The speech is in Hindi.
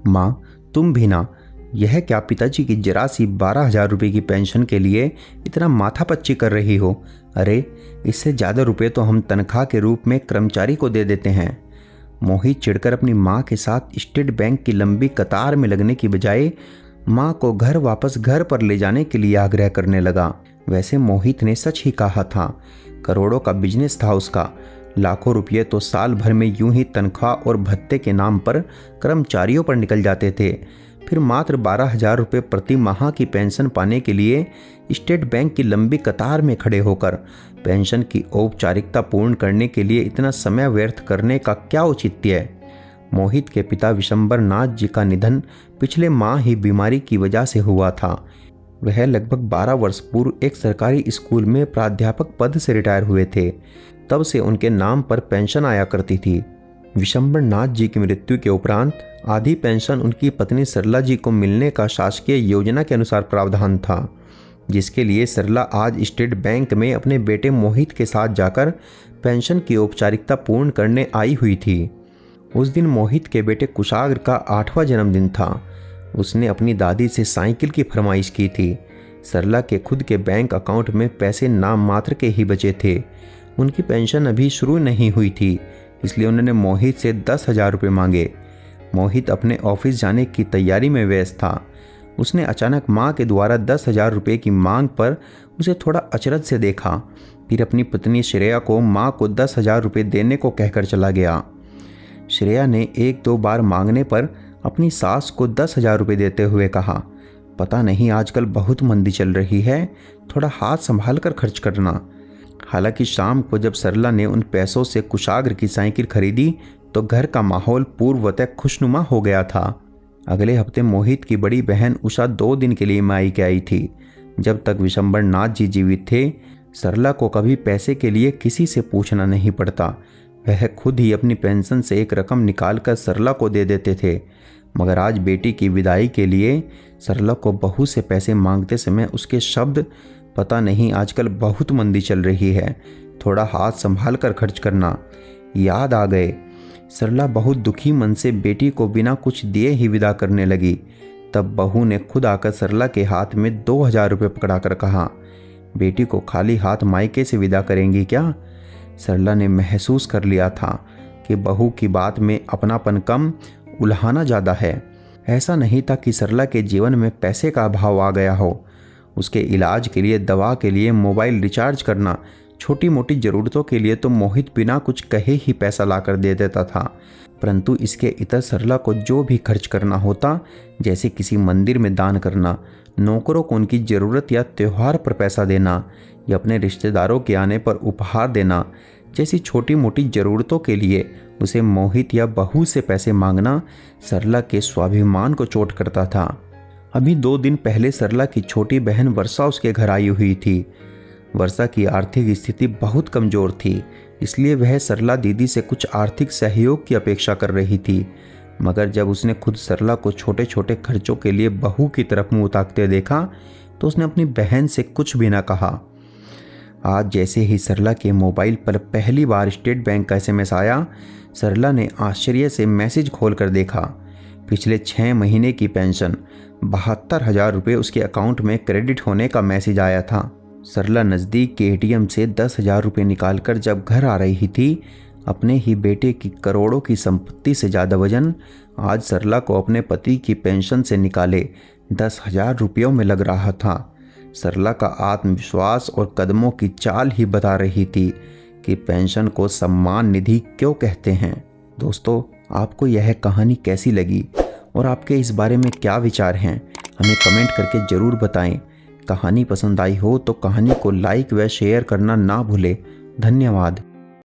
माँ, तुम भी ना, यह क्या पिताजी की जरा सी 12,000 रुपये की पेंशन के लिए इतना माथापच्ची कर रही हो? अरे, इससे ज़्यादा रुपए तो हम तनख्वाह के रूप में कर्मचारी को दे देते हैं। मोहित चिढ़कर अपनी माँ के साथ स्टेट बैंक की लंबी कतार में लगने की बजाय माँ को वापस घर पर ले जाने के लिए आग्रह करने लगा। वैसे मोहित ने सच ही कहा था, करोड़ों का बिजनेस था उसका। लाखों रुपये तो साल भर में यूं ही तनख्वाह और भत्ते के नाम पर कर्मचारियों पर निकल जाते थे। फिर मात्र 12,000 रुपये प्रति माह की पेंशन पाने के लिए स्टेट बैंक की लंबी कतार में खड़े होकर पेंशन की औपचारिकता पूर्ण करने के लिए इतना समय व्यर्थ करने का क्या औचित्य है? मोहित के पिता विशंबर नाथ जी का निधन पिछले माह ही बीमारी की वजह से हुआ था। वह लगभग 12 वर्ष पूर्व एक सरकारी स्कूल में प्राध्यापक पद से रिटायर हुए थे। तब से उनके नाम पर पेंशन आया करती थी। विशंबर नाथ जी की मृत्यु के उपरांत आधी पेंशन उनकी पत्नी सरला जी को मिलने का शासकीय योजना के अनुसार प्रावधान था, जिसके लिए सरला आज स्टेट बैंक में अपने बेटे मोहित के साथ जाकर पेंशन की औपचारिकता पूर्ण करने आई हुई थी। उस दिन मोहित के बेटे कुशाग्र का 8वां जन्मदिन था। उसने अपनी दादी से साइकिल की फरमाइश की थी। सरला के खुद के बैंक अकाउंट में पैसे नाम मात्र के ही बचे थे। उनकी पेंशन अभी शुरू नहीं हुई थी, इसलिए उन्होंने मोहित से 10,000 रुपये मांगे। मोहित अपने ऑफिस जाने की तैयारी में व्यस्त था। उसने अचानक माँ के द्वारा 10,000 रुपये की मांग पर उसे थोड़ा अचरज से देखा। फिर अपनी पत्नी श्रेया को माँ को 10,000 रुपये देने को कहकर चला गया। श्रेया ने 1-2 बार मांगने पर अपनी सास को 10,000 रुपये देते हुए कहा, पता नहीं आजकल बहुत मंदी चल रही है, थोड़ा हाथ संभाल कर खर्च करना। हालांकि शाम को जब सरला ने उन पैसों से कुशाग्र की साइकिल खरीदी तो घर का माहौल पूर्ववत खुशनुमा हो गया था। अगले हफ्ते मोहित की बड़ी बहन उषा 2 दिन के लिए मायके आई थी। जब तक विशंबर नाथ जी जीवित थे, सरला को कभी पैसे के लिए किसी से पूछना नहीं पड़ता। वह खुद ही अपनी पेंशन से एक रकम निकालकर सरला को दे देते थे। मगर आज बेटी की विदाई के लिए सरला को बहू से पैसे मांगते समय उसके शब्द, पता नहीं आजकल बहुत मंदी चल रही है, थोड़ा हाथ संभाल कर खर्च करना, याद आ गए। सरला बहुत दुखी मन से बेटी को बिना कुछ दिए ही विदा करने लगी। तब बहू ने खुद आकर सरला के हाथ में 2,000 रुपये पकड़ाकर कहा, बेटी को खाली हाथ मायके से विदा करेंगी क्या? सरला ने महसूस कर लिया था कि बहू की बात में अपनापन कम, उल्हाना ज़्यादा है। ऐसा नहीं था कि सरला के जीवन में पैसे का अभाव आ गया हो। उसके इलाज के लिए, दवा के लिए, मोबाइल रिचार्ज करना, छोटी मोटी ज़रूरतों के लिए तो मोहित बिना कुछ कहे ही पैसा लाकर दे देता था। परंतु इसके इतर सरला को जो भी खर्च करना होता, जैसे किसी मंदिर में दान करना, नौकरों को उनकी ज़रूरत या त्यौहार पर पैसा देना, या अपने रिश्तेदारों के आने पर उपहार देना, जैसी छोटी मोटी ज़रूरतों के लिए उसे मोहित या बहू से पैसे मांगना सरला के स्वाभिमान को चोट करता था। अभी 2 दिन पहले सरला की छोटी बहन वर्षा उसके घर आई हुई थी। वर्षा की आर्थिक स्थिति बहुत कमज़ोर थी, इसलिए वह सरला दीदी से कुछ आर्थिक सहयोग की अपेक्षा कर रही थी। मगर जब उसने खुद सरला को छोटे छोटे खर्चों के लिए बहू की तरफ मुँह ताकते देखा तो उसने अपनी बहन से कुछ भी न कहा। आज जैसे ही सरला के मोबाइल पर पहली बार स्टेट बैंक का SMS आया, सरला ने आश्चर्य से मैसेज खोलकर देखा। पिछले 6 महीने की पेंशन 72,000 रुपये उसके अकाउंट में क्रेडिट होने का मैसेज आया था। सरला नज़दीक के ATM से 10,000 रुपये निकालकर जब घर आ रही थी, अपने ही बेटे की करोड़ों की संपत्ति से ज़्यादा वजन आज सरला को अपने पति की पेंशन से निकाले 10,000 रुपयों में लग रहा था। सरला का आत्मविश्वास और कदमों की चाल ही बता रही थी कि पेंशन को सम्मान निधि क्यों कहते हैं। दोस्तों, आपको यह कहानी कैसी लगी और आपके इस बारे में क्या विचार हैं, हमें कमेंट करके ज़रूर बताएं। कहानी पसंद आई हो तो कहानी को लाइक व शेयर करना ना भूलें। धन्यवाद।